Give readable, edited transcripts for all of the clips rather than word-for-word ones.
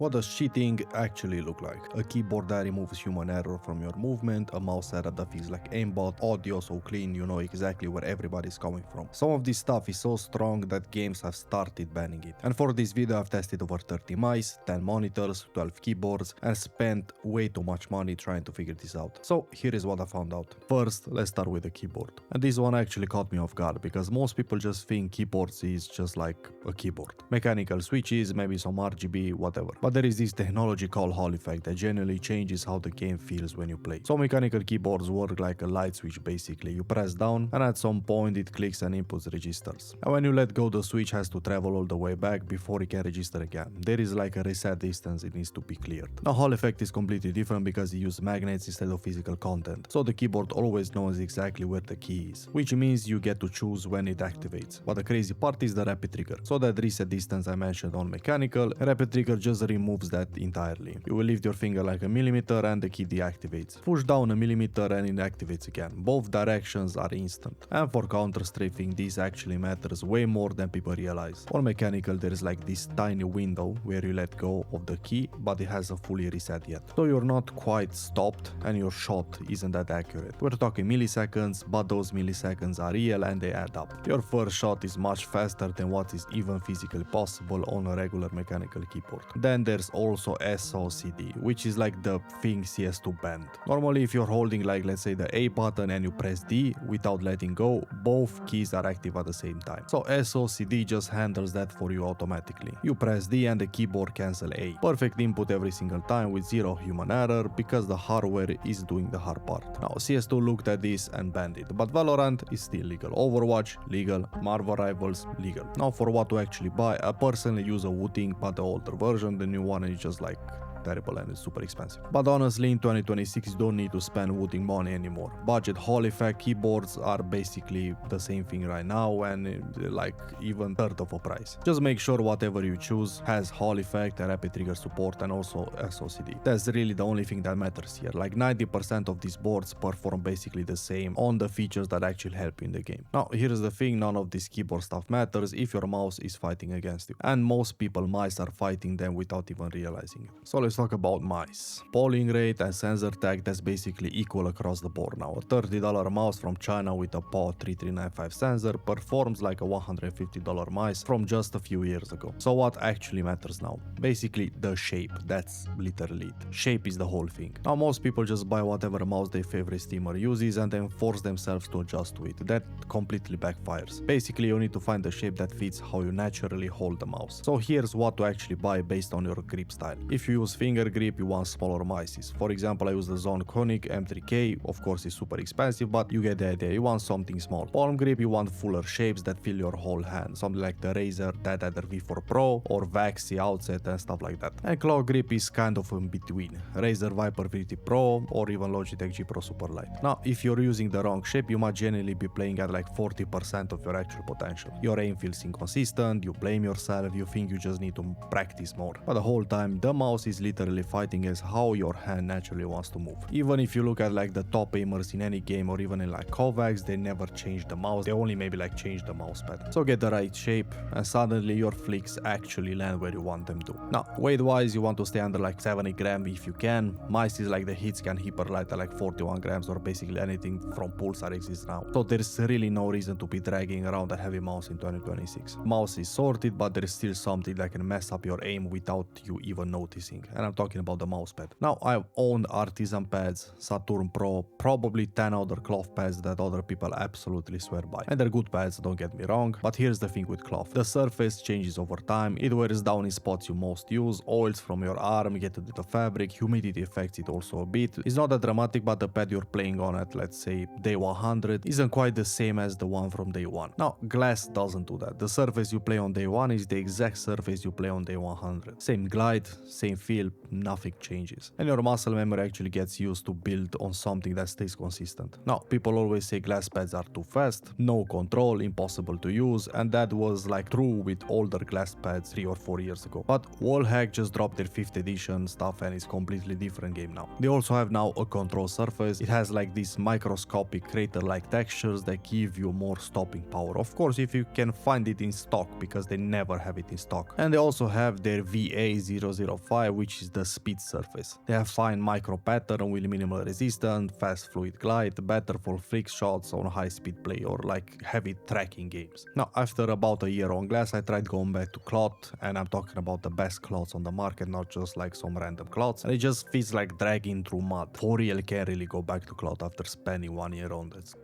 What does cheating actually look like? A keyboard that removes human error from your movement, a mouse setup that feels like aimbot, audio so clean you know exactly where everybody's coming from. Some of this stuff is so strong that games have started banning it. And for this video I've tested over 30 mice, 10 monitors, 12 keyboards, and spent way too much money trying to figure this out. So here is what I found out. First, let's start with the keyboard. And this one actually caught me off guard because most people just think keyboards is just like a keyboard. Mechanical switches, maybe some RGB, whatever. But there is this technology called Hall effect that generally changes how the game feels when you play. So mechanical keyboards work like a light switch basically. You press down and at some point it clicks and inputs registers. And when you let go, the switch has to travel all the way back before it can register again. There is like a reset distance it needs to be cleared. Now Hall effect is completely different because it uses magnets instead of physical content. So the keyboard always knows exactly where the key is, which means you get to choose when it activates. But the crazy part is the rapid trigger. So that reset distance I mentioned on mechanical, rapid trigger just removes that entirely. You will lift your finger like a millimeter and the key deactivates. Push down a millimeter and it activates again. Both directions are instant. And for counter-strafing this actually matters way more than people realize. On mechanical there is like this tiny window where you let go of the key but it hasn't fully reset yet. So you're not quite stopped and your shot isn't that accurate. We're talking milliseconds, but those milliseconds are real and they add up. Your first shot is much faster than what is even physically possible on a regular mechanical keyboard. Then there's also SOCD, which is like the thing CS2 banned. Normally if you're holding like let's say the A button and you press D without letting go, both keys are active at the same time. So SOCD just handles that for you automatically. You press D and the keyboard cancel A. Perfect input every single time with zero human error because the hardware is doing the hard part. Now CS2 looked at this and banned it, but Valorant is still legal. Overwatch, legal. Marvel Rivals, legal. Now for what to actually buy, I personally use a Wooting but the older version, the new one is just like terrible and it's super expensive. But honestly in 2026 you don't need to spend Wooting money anymore. Budget Hall effect keyboards are basically the same thing right now and like even third of a price. Just make sure whatever you choose has Hall effect and rapid trigger support and also SOCD. That's really the only thing that matters here. Like 90% of these boards perform basically the same on the features that actually help you in the game. Now here's the thing, none of this keyboard stuff matters if your mouse is fighting against you. And most people mice are fighting them without even realizing it. So let's talk about mice. Polling rate and sensor tag, that's basically equal across the board now. A $30 mouse from China with a PAW 3395 sensor performs like a $150 mice from just a few years ago. So what actually matters now? Basically the shape, that's literally it. Shape is the whole thing. Now most people just buy whatever mouse their favorite streamer uses and then force themselves to adjust to it. That completely backfires. Basically you need to find the shape that fits how you naturally hold the mouse. So here's what to actually buy based on your grip style. If you use finger grip, you want smaller mices. For example, I use the Zone Conic M3K, of course it's super expensive, but you get the idea, you want something small. Palm grip, you want fuller shapes that fill your whole hand, something like the Razer Dead V4 Pro or Vaxi Outset and stuff like that. And claw grip is kind of in between, Razer Viper V3 Pro or even Logitech G Pro Superlight. Now, if you're using the wrong shape, you might generally be playing at like 40% of your actual potential. Your aim feels inconsistent, you blame yourself, you think you just need to practice more. But the whole time, the mouse is literally fighting as how your hand naturally wants to move. Even if you look at like the top aimers in any game or even in like Kovacs, they never change the mouse, they only maybe like change the mouse pad. So get the right shape and suddenly your flicks actually land where you want them to. Now weight wise you want to stay under like 70 grams if you can. Mice is like the Hitscan Hyperlight at like 41 grams or basically anything from Pulsar exists now. So there's really no reason to be dragging around a heavy mouse in 2026. Mouse is sorted but there is still something that can mess up your aim without you even noticing. And I'm talking about the Mousepad. Now I've owned artisan pads, Saturn Pro, probably 10 other cloth pads that other people absolutely swear by. And they're good pads, don't get me wrong, but here's the thing with cloth. The surface changes over time, it wears down in spots you most use, oils from your arm get into the fabric, humidity affects it also a bit. It's not that dramatic, but the pad you're playing on at let's say day 100 isn't quite the same as the one from day 1. Now glass doesn't do that. The surface you play on day 1 is the exact surface you play on day 100. Same glide, same feel, still nothing changes. And your muscle memory actually gets used to build on something that stays consistent. Now, people always say glass pads are too fast, no control, impossible to use, and that was like true with older glass pads 3 or 4 years ago. But Wallhack just dropped their 5th edition stuff and it's completely different game now. They also have now a control surface. It has like these microscopic crater-like textures that give you more stopping power. Of course, if you can find it in stock, because they never have it in stock. And they also have their VA005, which is the speed surface. They have fine micro pattern with minimal resistance, fast fluid glide, better for flick shots on high speed play or like heavy tracking games. Now, after about a year on glass, I tried going back to cloth, and I'm talking about the best cloths on the market, not just like some random cloths. And it just feels like dragging through mud. For real, can't really go back to cloth after spending 1 year on that.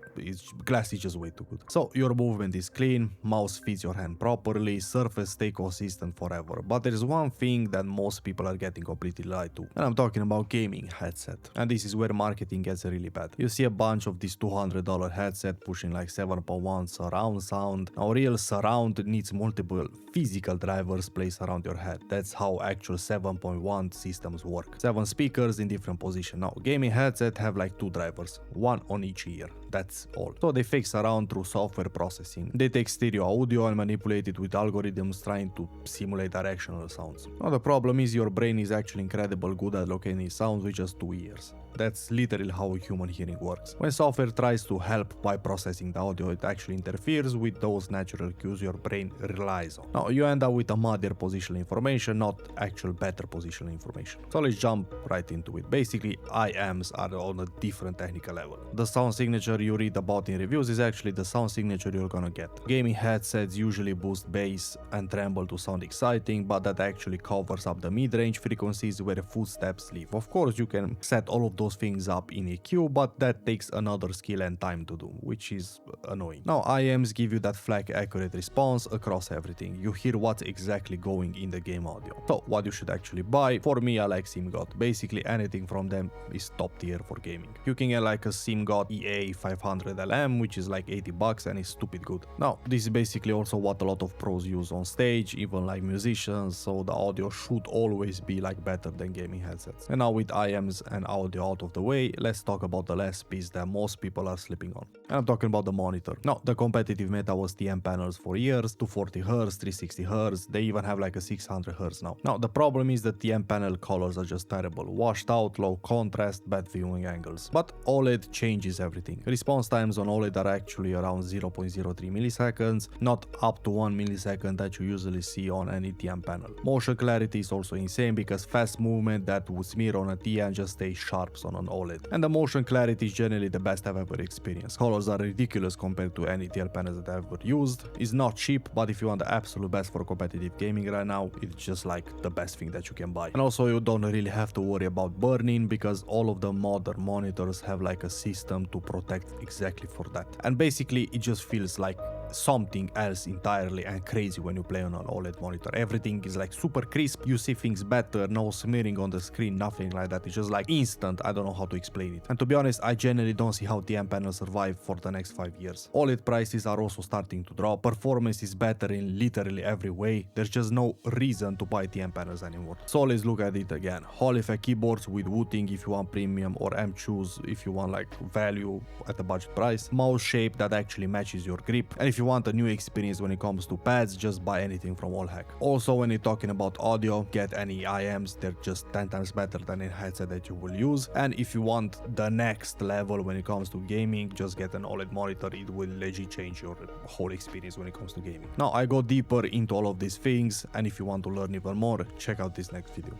Glass is just way too good. So your movement is clean, mouse fits your hand properly, surface stay consistent forever. But there is one thing that most people are getting completely lied to, and I'm talking about gaming headset. And this is where marketing gets really bad. You see a bunch of these $200 headset pushing like 7.1 surround sound. Now real surround needs multiple physical drivers placed around your head. That's how actual 7.1 systems work. 7 speakers in different positions. Now gaming headset have like 2 drivers, one on each ear. That's all. So they fake surround through software processing. They take stereo audio and manipulate it with algorithms trying to simulate directional sounds. Now the problem is your brain is actually incredibly good at locating sounds with just 2 ears. That's literally how human hearing works. When software tries to help by processing the audio, it actually interferes with those natural cues your brain relies on. Now you end up with a muddier positional information, not actual better positional information. So let's jump right into it. Basically, IMs are on a different technical level. The sound signature you read about in reviews is actually the sound signature you're gonna get. Gaming headsets usually boost bass and tremble to sound exciting, but that actually covers up the mid-range frequencies where footsteps live. Of course, you can set all of those things up in EQ, but that takes another skill and time to do, which is annoying. Now, IMs give you that flag accurate response across everything. You hear what's exactly going in the game audio. So, what you should actually buy? For me, I like SimGod. Basically, anything from them is top tier for gaming. You can get like a SimGod EA 500 LM, which is like $80 and is stupid good. Now, this is basically also what a lot of pros use on stage, even like musicians, so the audio should always be like better than gaming headsets. And now with IMs and audio out of the way, let's talk about the last piece that most people are sleeping on. And I'm talking about the monitor. Now, the competitive meta was TN panels for years, 240Hz, 360Hz, they even have like a 600Hz now. Now, the problem is that TN panel colors are just terrible, washed out, low contrast, bad viewing angles. But OLED changes everything. Response times on OLED are actually around 0.03 milliseconds, not up to 1 millisecond that you usually see on any TN panel. Motion clarity is also insane because fast movement that would smear on a TN just stays sharp on an OLED. And the motion clarity is generally the best I've ever experienced. Colors are ridiculous compared to any TL panels that I've ever used. It's not cheap, but if you want the absolute best for competitive gaming right now, it's just like the best thing that you can buy. And also you don't really have to worry about burning because all of the modern monitors have like a system to protect exactly for that. And basically it just feels like something else entirely and crazy when you play on an OLED monitor. Everything is like super crisp, you see things better, no smearing on the screen, nothing like that. It's just like instant. I don't know how to explain it. And to be honest, I genuinely don't see how TN panels survive for the next 5 years. OLED prices are also starting to drop, performance is better in literally every way, there's just no reason to buy TN panels anymore. So let's look at it again. Hall effect keyboards with Wooting if you want premium, or M-Choose if you want like value at a budget price. Mouse shape that actually matches your grip, and if you want a new experience when it comes to pads, just buy anything from Wallhack. Also, when you're talking about audio, get any IMs, they're just 10 times better than a headset that you will use. And if you want the next level when it comes to gaming, just get an OLED monitor, it will legit change your whole experience when it comes to gaming. Now I go deeper into all of these things, and if you want to learn even more, check out this next video.